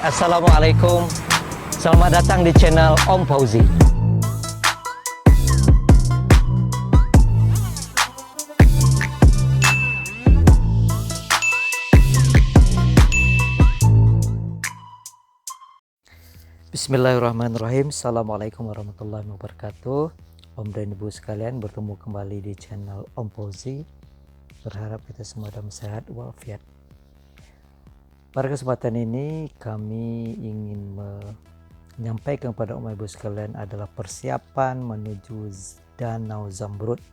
Assalamualaikum. Selamat datang di channel Om Fauzi. Bismillahirrahmanirrahim. Assalamualaikum warahmatullahi wabarakatuh. Om dan Ibu sekalian, bertemu kembali di channel Om Fauzi. Berharap kita semua dalam sehat walafiat. Pada kesempatan ini kami ingin menyampaikan kepada Om Ibu sekalian adalah persiapan menuju Danau Zamrud.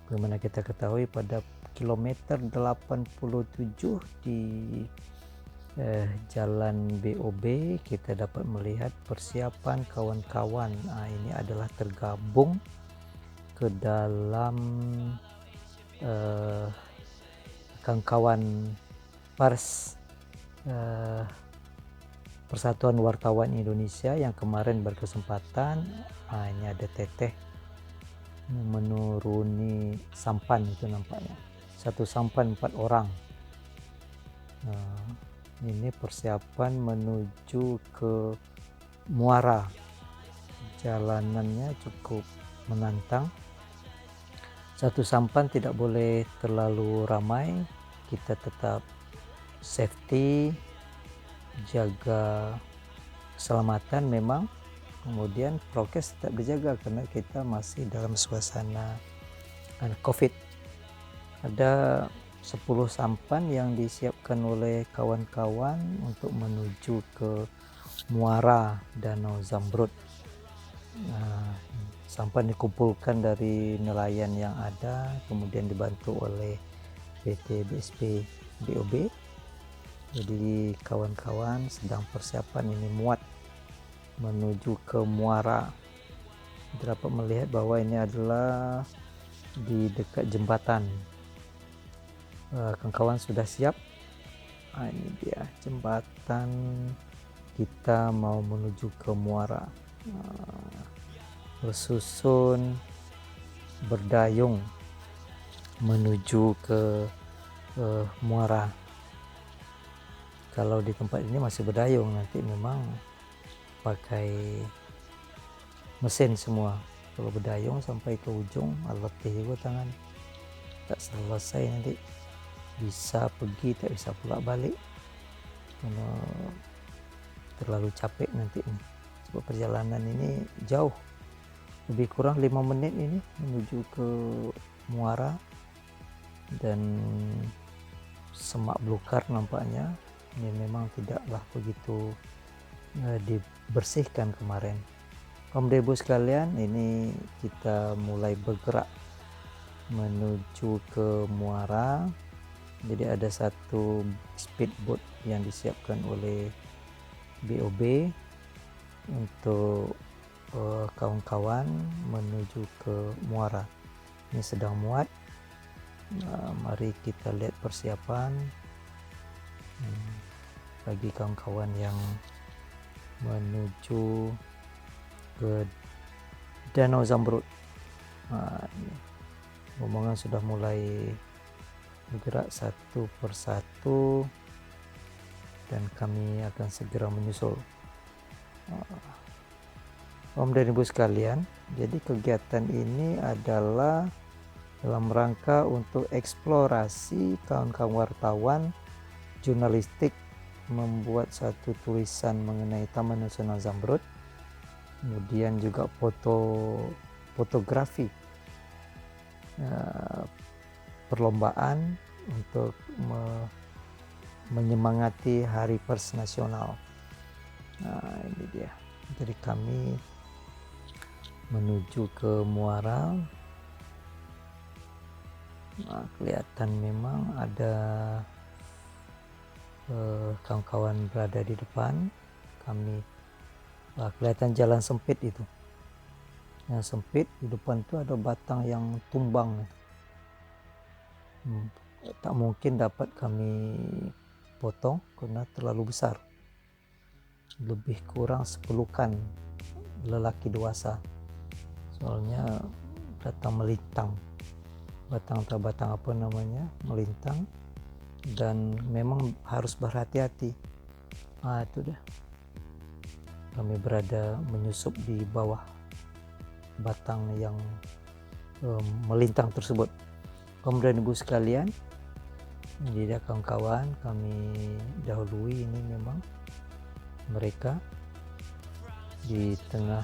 Bagaimana kita ketahui pada kilometer 87 di Jalan BOB kita dapat melihat persiapan kawan-kawan. Ini adalah tergabung ke dalam kawan-kawan pers Persatuan Wartawan Indonesia yang kemarin berkesempatan. Ini ada Teteh menuruni sampan, itu nampaknya satu sampan 4 orang. Ini persiapan menuju ke Muara. Jalanannya cukup menantang. Satu sampan tidak boleh terlalu ramai, kita tetap safety, jaga keselamatan memang, kemudian prokes tetap dijaga karena kita masih dalam suasana COVID. Ada 10 sampan yang disiapkan oleh kawan-kawan untuk menuju ke Muara Danau Zamrud. Sampan dikumpulkan dari nelayan yang ada, kemudian dibantu oleh PT BSP BOB. Jadi kawan-kawan sedang persiapan ini muat menuju ke Muara. Kita dapat melihat bahwa ini adalah di dekat jembatan. Kawan-kawan sudah siap. Ini dia jembatan, kita mau menuju ke Muara. Bersusun berdayung menuju ke Muara. Kalau di tempat ini masih berdayung, nanti memang pakai mesin semua. Kalau berdayung sampai ke ujung, letih juga tangan, tak selesai, nanti bisa pergi tak bisa pulak balik karena terlalu capek nanti. Sebab perjalanan ini jauh, lebih kurang 5 menit ini menuju ke Muara, dan semak belukar nampaknya. Ini memang tidaklah begitu dibersihkan kemarin. Om Debu sekalian, ini kita mulai bergerak menuju ke Muara. Jadi ada satu speedboat yang disiapkan oleh BOB untuk kawan-kawan menuju ke Muara. Ini sedang muat. Mari kita lihat persiapan bagi kawan-kawan yang menuju ke Danau Zamrud. Rombongan sudah mulai bergerak satu persatu dan kami akan segera menyusul. Om dan Ibu sekalian, jadi kegiatan ini adalah dalam rangka untuk eksplorasi kawan-kawan wartawan jurnalistik, membuat satu tulisan mengenai Taman Nasional Zamrud, kemudian juga fotografi perlombaan untuk menyemangati Hari Pers Nasional. Ini dia. Jadi kami menuju ke Muara. Kelihatan memang ada kawan-kawan berada di depan kami. Kelihatan jalan sempit itu. Yang sempit di depan itu ada batang yang tumbang. Tak mungkin dapat kami potong karena terlalu besar. Lebih kurang sepelukan lelaki dewasa. Soalnya datang melintang. Batang apa namanya, melintang. Dan memang harus berhati-hati Itu dah. Kami berada menyusup di bawah batang yang melintang tersebut. Om dan Ibu sekalian, jadi kawan-kawan, kami dahului ini memang mereka di tengah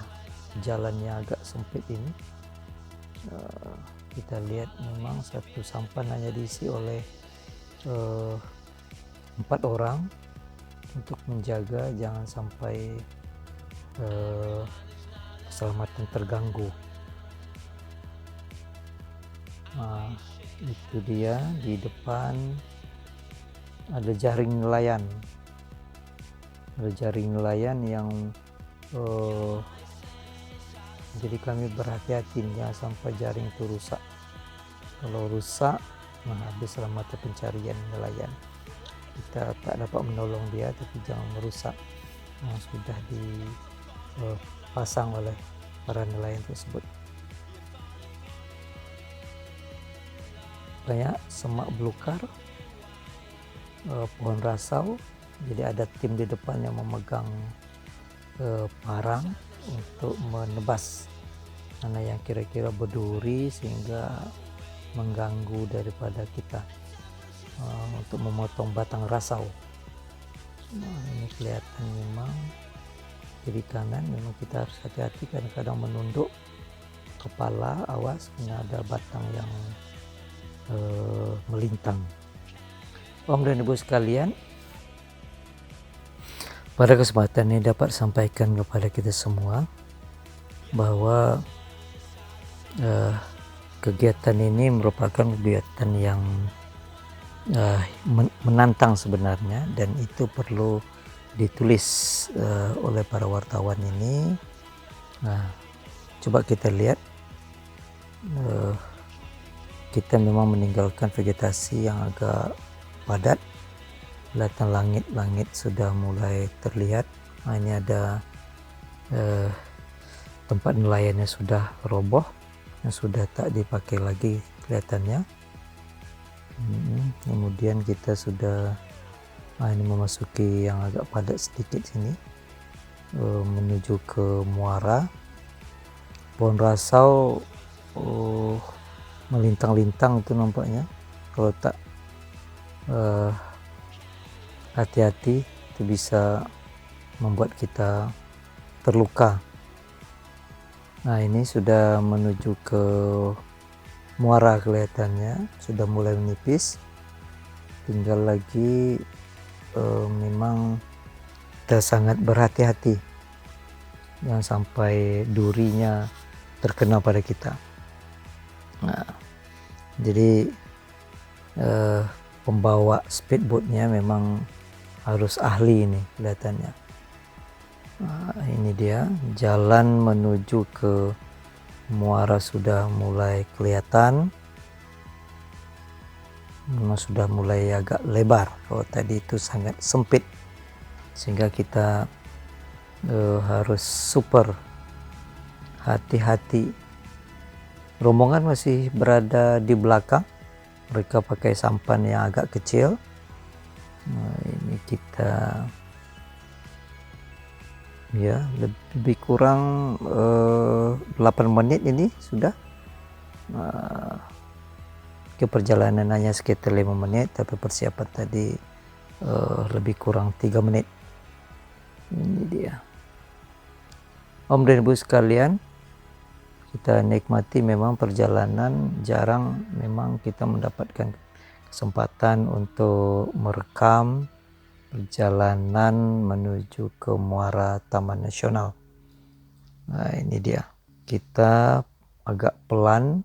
jalannya agak sempit ini. Kita lihat memang satu sampan hanya diisi oleh 4 orang untuk menjaga jangan sampai keselamatan terganggu. Itu dia, di depan ada jaring nelayan. Ada jaring nelayan yang jadi kami berhati-hati jangan sampai jaring itu rusak. Kalau rusak, habislah mata pencarian nelayan. Kita tak dapat menolong dia, tapi jangan merusak yang sudah dipasang oleh para nelayan tersebut. Banyak semak belukar, pohon rasau. Jadi ada tim di depan yang memegang parang untuk menebas mana yang kira-kira berduri sehingga mengganggu daripada kita, untuk memotong batang rasau. Ini kelihatan memang kiri kanan memang kita harus hati-hati, kadang-kadang menunduk kepala, awas karena ada batang yang melintang. Om dan Ibu sekalian, pada kesempatan ini dapat sampaikan kepada kita semua bahwa kegiatan ini merupakan kegiatan yang menantang sebenarnya, dan itu perlu ditulis oleh para wartawan ini. Coba kita lihat, kita memang meninggalkan vegetasi yang agak padat. Kelihatan langit sudah mulai terlihat. Ini ada tempat nelayannya sudah roboh, yang sudah tak dipakai lagi kelihatannya. Kemudian kita sudah ini memasuki yang agak padat sedikit sini, menuju ke muara. Pohon rasau melintang-lintang itu nampaknya. Kalau tak hati-hati itu bisa membuat kita terluka. Ini sudah menuju ke muara, kelihatannya sudah mulai menipis. Tinggal lagi memang kita sangat berhati-hati jangan sampai durinya terkena pada kita. Jadi pembawa speedboatnya memang harus ahli ini kelihatannya. Ini dia jalan menuju ke muara sudah mulai kelihatan, memang sudah mulai agak lebar. Kalau tadi itu sangat sempit sehingga kita harus super hati-hati. Rombongan masih berada di belakang, mereka pakai sampan yang agak kecil. Ini kita ya lebih kurang 8 menit ini sudah. Perjalanan hanya sekitar 5 menit, tapi persiapan tadi lebih kurang 3 menit. Ini dia. Om dan Ibu sekalian, kita nikmati memang perjalanan, jarang memang kita mendapatkan kesempatan untuk merekam perjalanan menuju ke muara Taman Nasional. Ini dia, kita agak pelan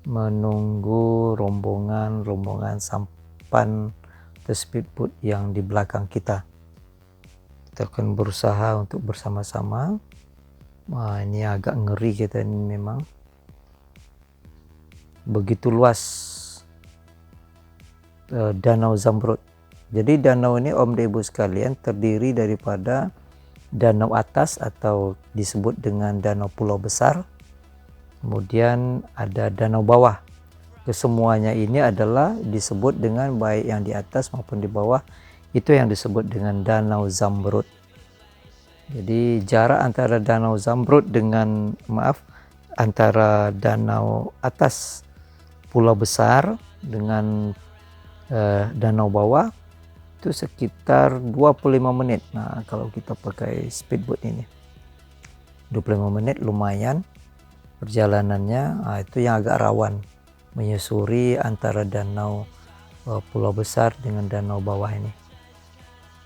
menunggu rombongan sampan atau speedboat yang di belakang kita. Kita akan berusaha untuk bersama-sama. Ini agak ngeri kita ini, memang begitu luas Danau Zamrud. Jadi danau ini Om dan Ibu sekalian terdiri daripada danau atas atau disebut dengan danau pulau besar, kemudian ada danau bawah. Kesemuanya ini adalah disebut dengan baik yang di atas maupun di bawah Itu yang disebut dengan Danau Zamrud. Jadi jarak antara Danau Zamrud dengan antara danau atas pulau besar dengan danau bawah itu sekitar 25 menit. Nah, kalau kita pakai speedboat ini 25 menit lumayan perjalanannya. Nah, itu yang agak rawan menyusuri antara danau pulau besar dengan danau bawah ini.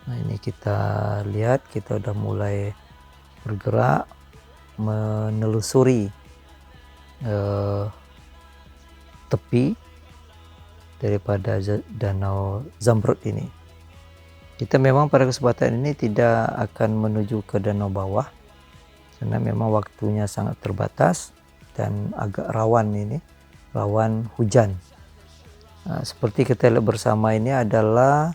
Nah, ini kita lihat kita udah mulai bergerak menelusuri tepi daripada Danau Zamrud ini. Kita memang pada kesempatan ini tidak akan menuju ke danau bawah karena memang waktunya sangat terbatas dan agak rawan hujan. Nah, seperti kita lihat bersama ini adalah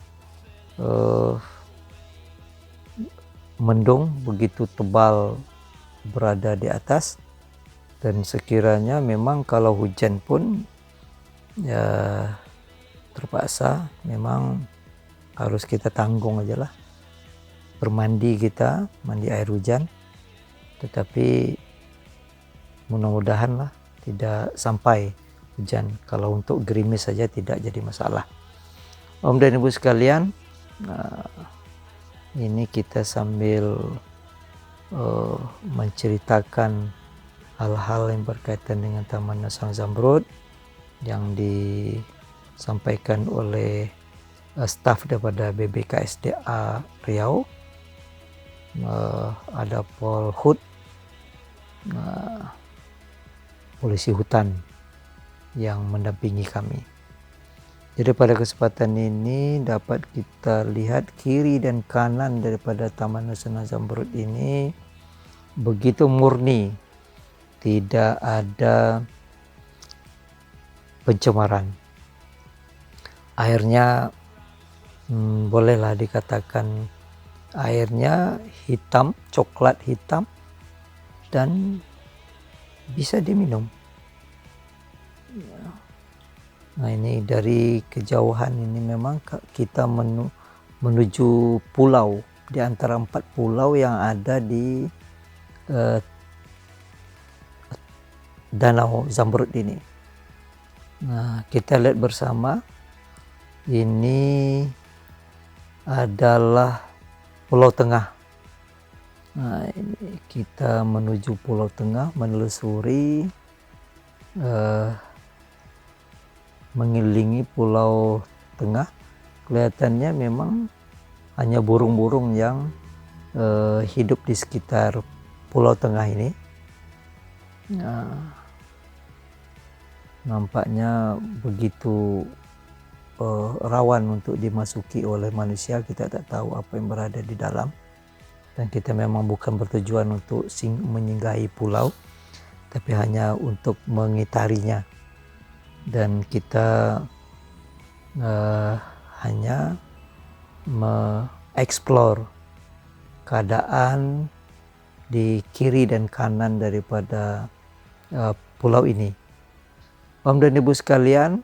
mendung begitu tebal berada di atas, dan sekiranya memang kalau hujan pun ya terpaksa memang harus kita tanggung aja lah bermandi, kita mandi air hujan, tetapi mudah-mudahan lah tidak sampai hujan. Kalau untuk gerimis saja tidak jadi masalah. Om dan Ibu sekalian, ini kita sambil menceritakan hal-hal yang berkaitan dengan Taman Nasional Zamrud yang disampaikan oleh staf daripada BBKSDA Riau. Ada Pol Hud, polisi hutan yang mendampingi kami. Jadi pada kesempatan ini dapat kita lihat kiri dan kanan daripada Taman Nasional Zamrud ini begitu murni, tidak ada pencemaran. Airnya bolehlah dikatakan airnya hitam, coklat hitam, dan bisa diminum. Nah, ini dari kejauhan ini memang kita menuju pulau di antara 4 pulau yang ada di Danau Zamrud ini. Nah, kita lihat bersama, ini adalah Pulau Tengah. Nah, ini kita menuju Pulau Tengah, menelusuri mengelilingi Pulau Tengah. Kelihatannya memang hanya burung-burung yang hidup di sekitar Pulau Tengah ini. Nah, nampaknya begitu rawan untuk dimasuki oleh manusia. Kita tak tahu apa yang berada di dalam, dan kita memang bukan bertujuan untuk menyinggahi pulau, tapi hanya untuk mengitarinya, dan kita hanya mengeksplor keadaan di kiri dan kanan daripada pulau ini. Om dan Ibu sekalian,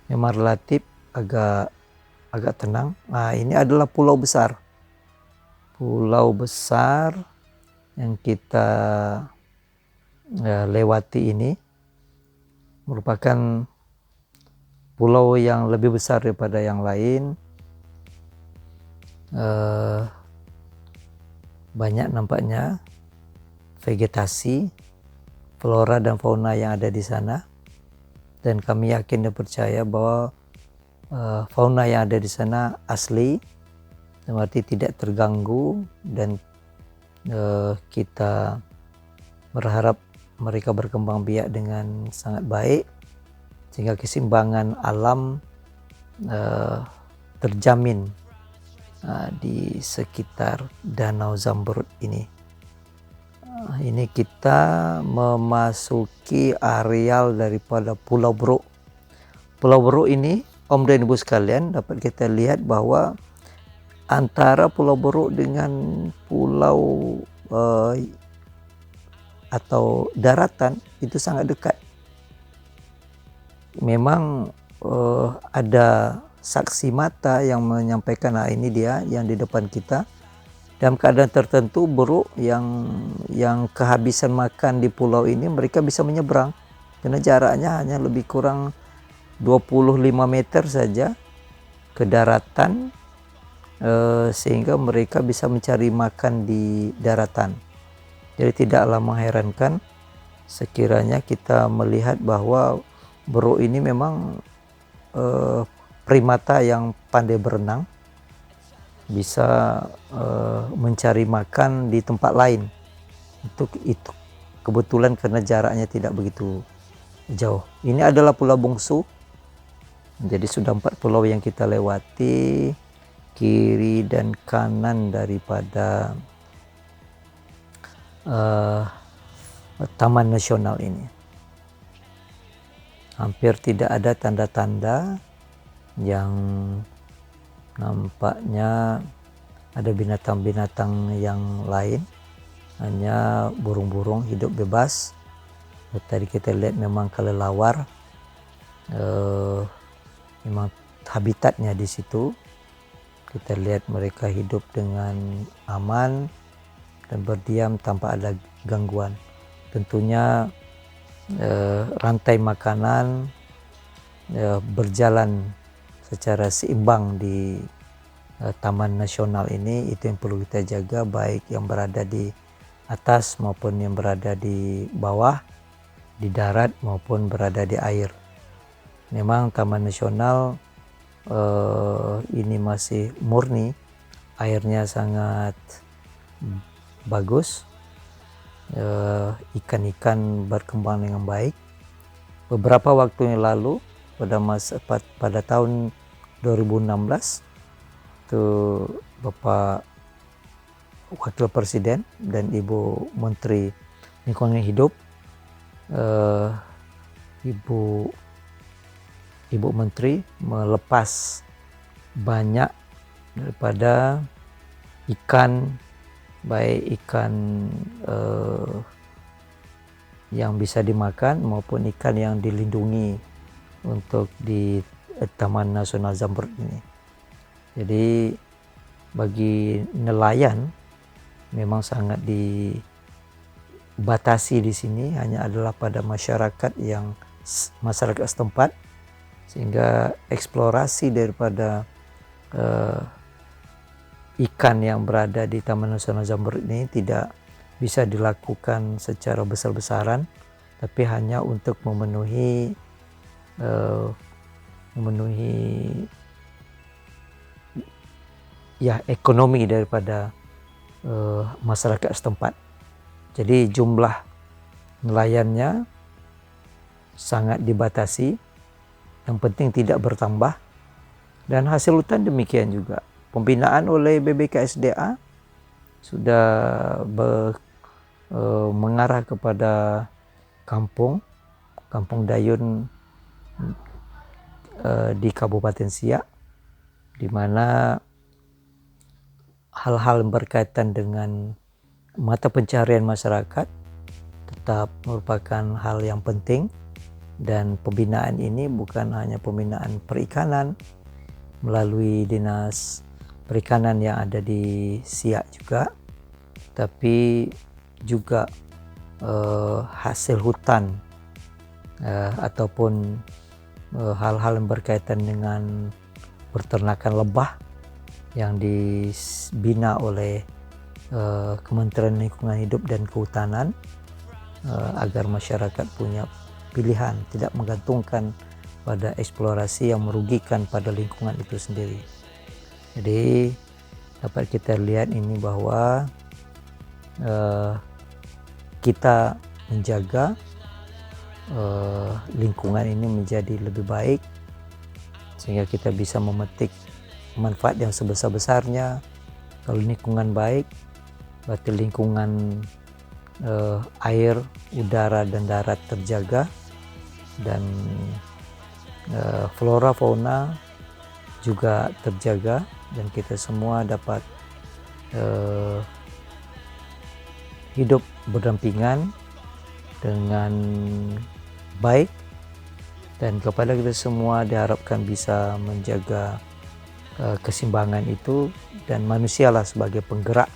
memang relatif agak tenang. Nah, ini adalah pulau besar yang kita lewati ini merupakan pulau yang lebih besar daripada yang lain. Banyak nampaknya vegetasi, flora dan fauna yang ada di sana, dan kami yakin dan percaya bahwa fauna yang ada di sana asli, berarti tidak terganggu, dan kita berharap mereka berkembang biak dengan sangat baik sehingga keseimbangan alam terjamin di sekitar Danau Zamrud ini. Ini kita memasuki areal daripada Pulau Beruk. Pulau Beruk ini, Om dan Ibu sekalian, dapat kita lihat bahwa antara Pulau Beruk dengan pulau atau daratan itu sangat dekat. Memang ada saksi mata yang menyampaikan, nah ini dia yang di depan kita. Dalam keadaan tertentu buruk yang kehabisan makan di pulau ini, mereka bisa menyeberang karena jaraknya hanya lebih kurang 25 meter saja ke daratan, sehingga mereka bisa mencari makan di daratan. Jadi tidaklah mengherankan sekiranya kita melihat bahwa buruk ini memang primata yang pandai berenang, bisa mencari makan di tempat lain. Itu kebetulan karena jaraknya tidak begitu jauh. Ini adalah Pulau Bungsu. Jadi sudah 4 pulau yang kita lewati, kiri dan kanan daripada Taman Nasional ini. Hampir tidak ada tanda-tanda yang nampaknya ada binatang-binatang yang lain, hanya burung-burung hidup bebas. Tadi kita lihat memang kelelawar, memang habitatnya di situ. Kita lihat mereka hidup dengan aman dan berdiam tanpa ada gangguan. Tentunya rantai makanan berjalan secara seimbang di Taman Nasional ini. Itu yang perlu kita jaga, baik yang berada di atas maupun yang berada di bawah, di darat maupun berada di air. Memang Taman Nasional ini masih murni, airnya sangat bagus, ikan-ikan berkembang dengan baik. Beberapa waktu yang lalu pada tahun 2016 itu Bapak Wakil Presiden dan Ibu Menteri Lingkungan Hidup, Ibu Menteri melepas banyak daripada ikan, baik ikan yang bisa dimakan maupun ikan yang dilindungi untuk di Taman Nasional Zamrud ini. Jadi bagi nelayan memang sangat dibatasi di sini, hanya adalah pada masyarakat setempat, sehingga eksplorasi daripada ikan yang berada di Taman Nasional Zamrud ini tidak bisa dilakukan secara besar-besaran, tapi hanya untuk memenuhi ekonomi daripada masyarakat setempat. Jadi jumlah nelayannya sangat dibatasi, yang penting tidak bertambah, dan hasil hutan demikian juga. Pembinaan oleh BBKSDA sudah mengarah kepada kampung Dayun di Kabupaten Siak, di mana hal-hal yang berkaitan dengan mata pencaharian masyarakat tetap merupakan hal yang penting. Dan pembinaan ini bukan hanya pembinaan perikanan melalui Dinas Perikanan yang ada di Siak juga, tapi juga hasil hutan ataupun hal-hal yang berkaitan dengan peternakan lebah yang dibina oleh Kementerian Lingkungan Hidup dan Kehutanan, agar masyarakat punya pilihan, tidak menggantungkan pada eksplorasi yang merugikan pada lingkungan itu sendiri. Jadi dapat kita lihat ini bahwa kita menjaga lingkungan ini menjadi lebih baik, sehingga kita bisa memetik manfaat yang sebesar-besarnya. Kalau lingkungan baik, berarti lingkungan air, udara, dan darat terjaga, dan flora fauna juga terjaga, dan kita semua dapat hidup berdampingan dengan baik Dan kepada kita semua diharapkan bisa menjaga keseimbangan itu, dan manusialah sebagai penggerak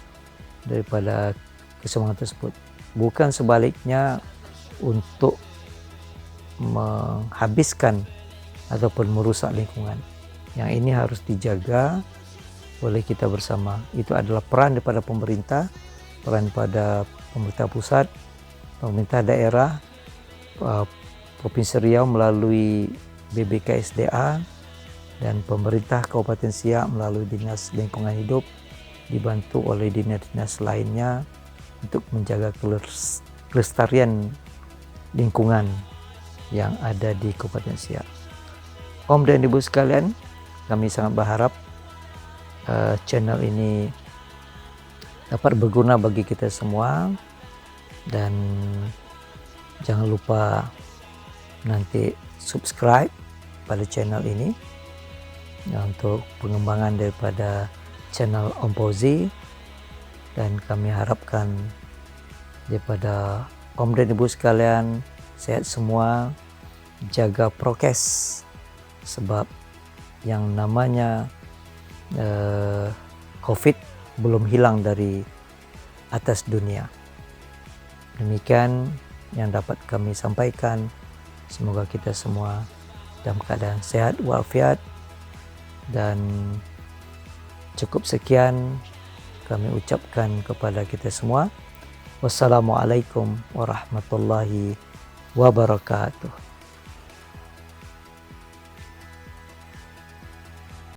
daripada keseimbangan tersebut. Bukan sebaliknya untuk menghabiskan ataupun merusak lingkungan. Yang ini harus dijaga oleh kita bersama. Itu adalah peran daripada pemerintah, peran pada pemerintah pusat, pemerintah daerah, Provinsi Riau melalui BBKSDA, dan pemerintah Kabupaten Siak melalui Dinas Lingkungan Hidup dibantu oleh dinas-dinas lainnya untuk menjaga kelestarian lingkungan yang ada di Kabupaten Siak. Om dan Ibu sekalian, kami sangat berharap channel ini dapat berguna bagi kita semua, dan jangan lupa nanti subscribe pada channel ini untuk pengembangan daripada channel Om Fauzi. Dan kami harapkan daripada Om dan Ibu sekalian sehat semua, jaga prokes, sebab yang namanya COVID belum hilang dari atas dunia. Demikian yang dapat kami sampaikan. Semoga kita semua dalam keadaan sehat walafiat, dan cukup sekian kami ucapkan kepada kita semua. Wassalamualaikum warahmatullahi wabarakatuh.